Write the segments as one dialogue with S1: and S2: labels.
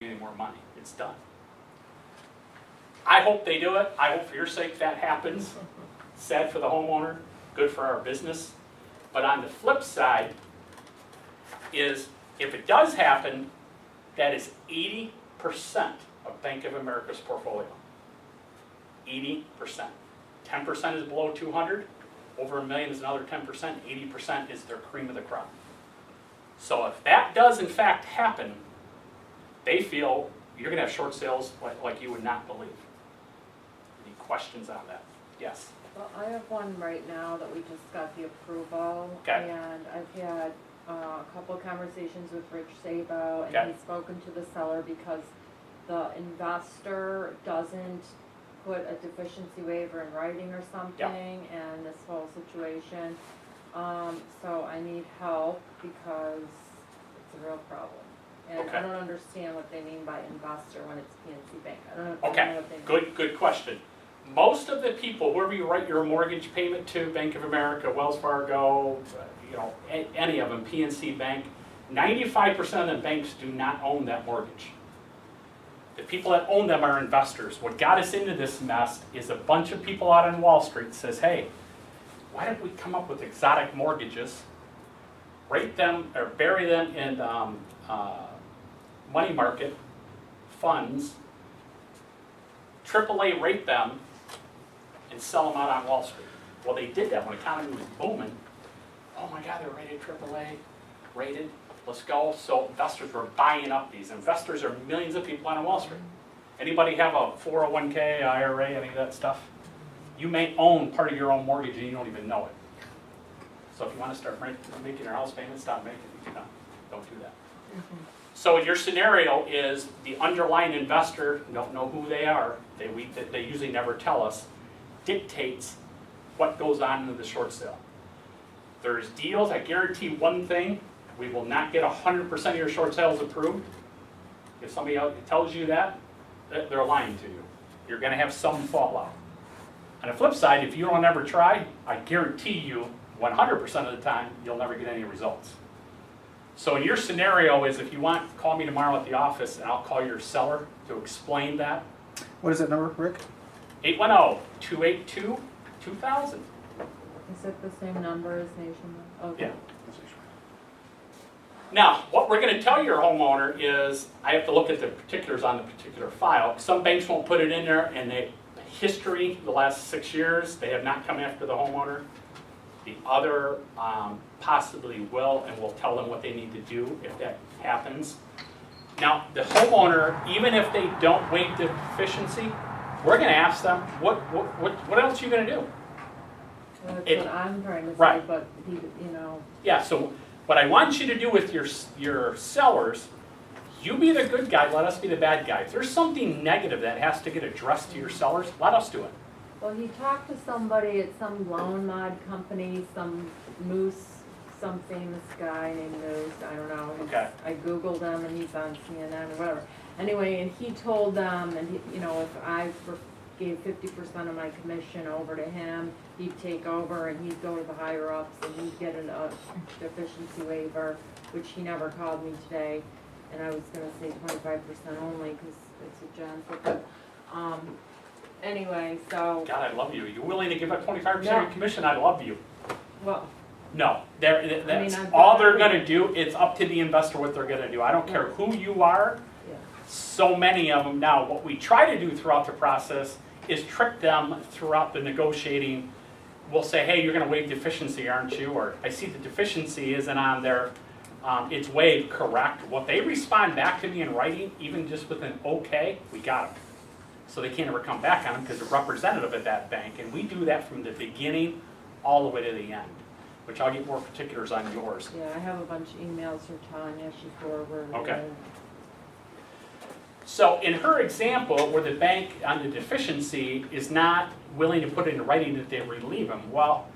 S1: any more money. It's done. I hope they do it. I hope for your sake that happens. Sad for the homeowner, good for our business. But on the flip side is, if it does happen, that is 80% of Bank of America's portfolio. 80%. 10% is below 200. Over $1 million is another 10%. 80% is their cream of the crop. So if that does in fact happen, they feel you're going to have short sales like you would not believe. Any questions on that? Yes.
S2: Well, I have one right now that we just got the approval.
S1: Okay.
S2: And I've had a couple of conversations with Rich Sabo, and
S1: Okay.
S2: he's spoken to the seller because the investor doesn't put a deficiency waiver in writing or something, and this whole situation. So I need help because it's a real problem. And
S1: Okay.
S2: I don't understand what they mean by investor when it's PNC Bank. I don't know
S1: Okay,
S2: what they mean.
S1: good question. Most of the people, wherever you write your mortgage payment to, Bank of America, Wells Fargo, any of them, PNC Bank, 95% of the banks do not own that mortgage. The people that own them are investors. What got us into this mess is a bunch of people out on Wall Street says, hey, why don't we come up with exotic mortgages, rate them or bury them in money market funds, AAA rate them, and sell them out on Wall Street. Well, they did that when the economy was booming. Oh my God, they're rated AAA, rated, let's go. So investors were buying up these. Investors are millions of people on Wall Street. Anybody have a 401k, IRA, any of that stuff? You may own part of your own mortgage and you don't even know it. So if you want to start making your house payment, stop making it. Don't do that.
S2: Mhm.
S1: So your scenario is the underlying investor, don't know who they are, they usually never tell us, dictates what goes on in the short sale. There's deals, I guarantee one thing, we will not get 100% of your short sales approved. If somebody else tells you that, they're lying to you. You're going to have some fallout. On the flip side, if you don't ever try, I guarantee you 100% of the time, you'll never get any results. So in your scenario is, if you want, call me tomorrow at the office and I'll call your seller to explain that.
S3: What is that number, Rick?
S1: 810-282-2000.
S2: Is it the same number as Nationwide? Okay.
S1: Yeah. Now, what we're going to tell your homeowner is, I have to look at the particulars on the particular file. Some banks won't put it in there, and history, the last 6 years, they have not come after the homeowner. The other possibly will, and we'll tell them what they need to do if that happens. Now, the homeowner, even if they don't waive the deficiency, we're going to ask them, what else are you going to do?
S2: That's what I'm trying to say,
S1: Right.
S2: but
S1: Yeah, so what I want you to do with your sellers, you be the good guy, let us be the bad guy. If there's something negative that has to get addressed to your sellers, let us do it.
S2: Well, he talked to somebody at some loan mod company, some famous guy named Moose, I don't know.
S1: Okay.
S2: I Googled him and he's on CNN or whatever. Anyway, and he told them, and if I gave 50% of my commission over to him, he'd take over and he'd go to the higher ups and he'd get a deficiency waiver, which he never called me today. And I was gonna say 25% only because it's a Johnson, but, anyway, so,
S1: God, I love you. You're willing to give up 25% of your
S2: Yeah.
S1: commission, I love you.
S2: well,
S1: No, that's
S2: I've
S1: all
S2: done
S1: they're going to
S2: everything.
S1: do. It's up to the investor what they're going to do. I don't care who you are.
S2: yeah.
S1: So many of them now. What we try to do throughout the process is trick them throughout the negotiating. We'll say, hey, you're going to waive deficiency, aren't you? Or I see the deficiency isn't on there. It's waived, correct. What they respond back to me in writing, even just with an okay, we got them. So they can't ever come back on them because they're representative at that bank. And we do that from the beginning all the way to the end, which I'll get more particulars on yours.
S2: Yeah, I have a bunch of emails from Tanya, she forwarded.
S1: Okay. So in her example, where the bank on the deficiency is not willing to put it in writing that they relieve them, well,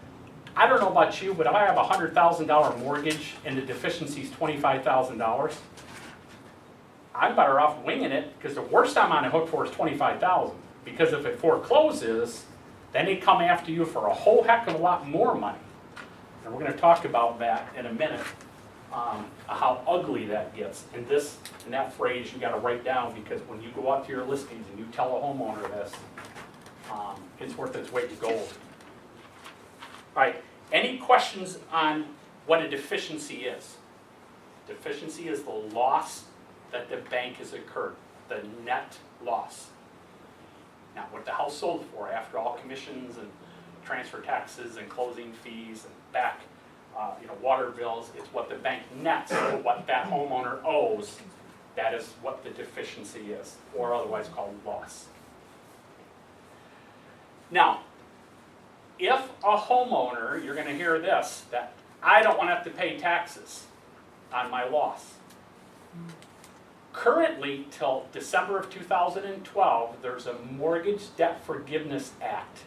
S1: I don't know about you, but if I have a $100,000 mortgage and the deficiency is $25,000, I'm better off winging it, because the worst I'm on the hook for is $25,000. Because if it forecloses, then they come after you for a whole heck of a lot more money. And we're going to talk about that in a minute. how ugly that gets. And that phrase you gotta write down, because when you go out to your listings and you tell a homeowner this, it's worth its weight in gold. All right, any questions on what a deficiency is? Deficiency is the loss that the bank has incurred, the net loss. Now, what the house sold for, after all commissions and transfer taxes and closing fees and back, water bills, it's what the bank nets, so what that homeowner owes. That is what the deficiency is, or otherwise called loss. Now, if a homeowner, you're going to hear this, that I don't want to have to pay taxes on my loss. Currently, till December of 2012, there's a Mortgage Debt Forgiveness Act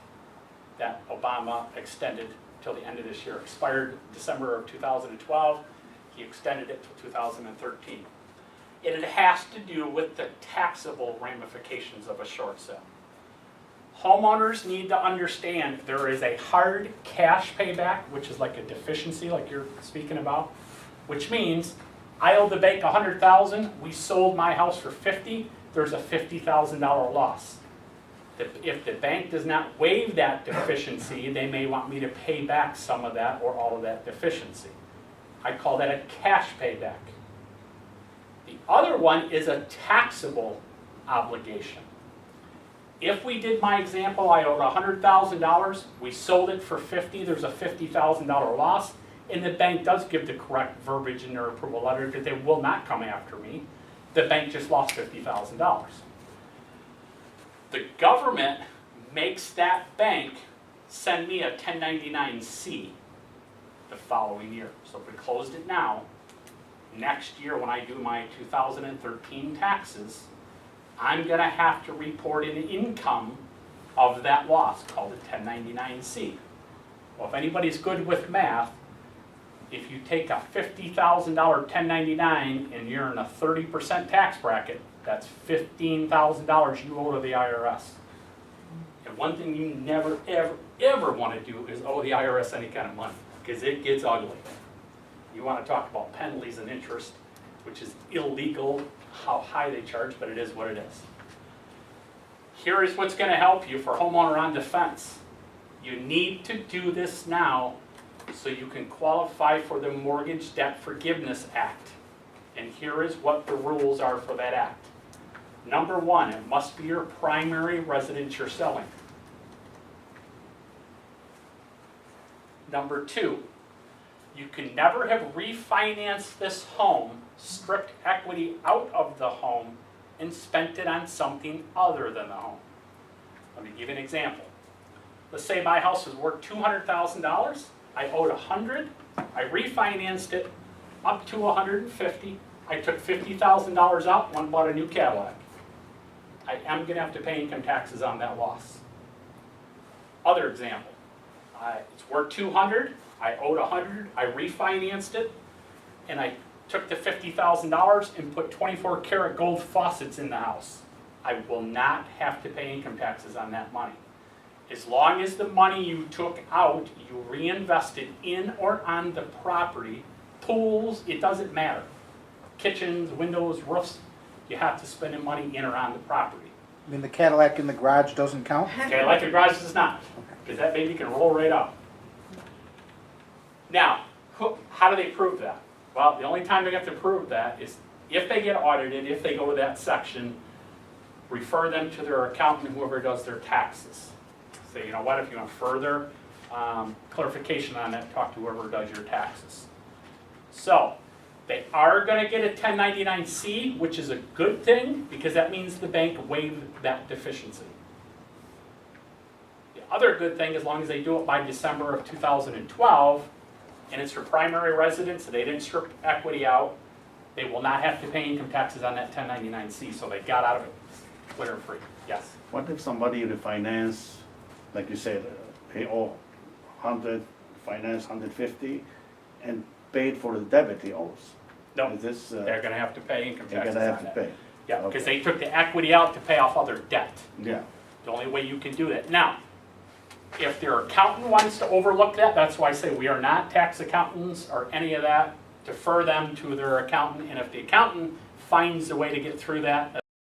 S1: that Obama extended till the end of this year. Expired December of 2012. He extended it till 2013. And it has to do with the taxable ramifications of a short sale. Homeowners need to understand there is a hard cash payback, which is like a deficiency like you're speaking about, which means I owe the bank $100,000, we sold my house for $50,000, there's a $50,000 loss. If the bank does not waive that deficiency, they may want me to pay back some of that or all of that deficiency. I call that a cash payback. The other one is a taxable obligation. If we did my example, I owed $100,000, we sold it for $50,000, there's a $50,000 loss, and the bank does give the correct verbiage in their approval letter that they will not come after me. The bank just lost $50,000. The government makes that bank send me a 1099-C the following year. So if we closed it now, next year when I do my 2013 taxes, I'm going to have to report an income of that loss called a 1099-C. Well, if anybody's good with math, if you take a $50,000 1099 and you're in a 30% tax bracket, that's $15,000 you owe to the IRS. And one thing you never, ever, ever want to do is owe the IRS any kind of money, because it gets ugly. You want to talk about penalties and interest, which is illegal, how high they charge, but it is what it is. Here is what's going to help you for homeowner on defense. You need to do this now so you can qualify for the Mortgage Debt Forgiveness Act. And here is what the rules are for that act. Number one, it must be your primary residence you're selling. Number two, you can never have refinanced this home, stripped equity out of the home, and spent it on something other than the home. Let me give you an example. Let's say my house is worth $200,000. I owed $100,000. I refinanced it up to $150,000. I took $50,000 out and bought a new Cadillac. I am going to have to pay income taxes on that loss. Other example. It's worth $200,000. I owed $100,000. I refinanced it, and I took the $50,000 and put 24-karat gold faucets in the house. I will not have to pay income taxes on that money. As long as the money you took out, you reinvested in or on the property, pools, it doesn't matter. Kitchens, windows, roofs, you have to spend the money in or on the property.
S3: I mean, the Cadillac in the garage doesn't count?
S1: Okay, like a garage does not, because that baby can roll right up. Now, how do they prove that? Well, the only time they have to prove that is if they get audited, if they go to that section, refer them to their accountant, whoever does their taxes. Say, you know what, if you want further clarification on that, talk to whoever does your taxes. So, they are going to get a 1099-C, which is a good thing, because that means the bank waived that deficiency. The other good thing, as long as they do it by December of 2012, and it's your primary residence, so they didn't strip equity out, they will not have to pay income taxes on that 1099-C, so they got out of it clear and free. Yes?
S4: What if somebody refinance, like you said, pay all 100, finance 150, and paid for the debit he owes?
S1: No,
S4: Is this,
S1: they're going to have to pay income
S4: they're
S1: taxes
S4: gonna have
S1: on
S4: to
S1: that.
S4: pay?
S1: Yeah, because
S4: Okay.
S1: they took the equity out to pay off other debt.
S4: Yeah.
S1: The only way you can do that. Now, if their accountant wants to overlook that, that's why I say we are not tax accountants or any of that. defer them to their accountant, and if the accountant finds a way to get through that,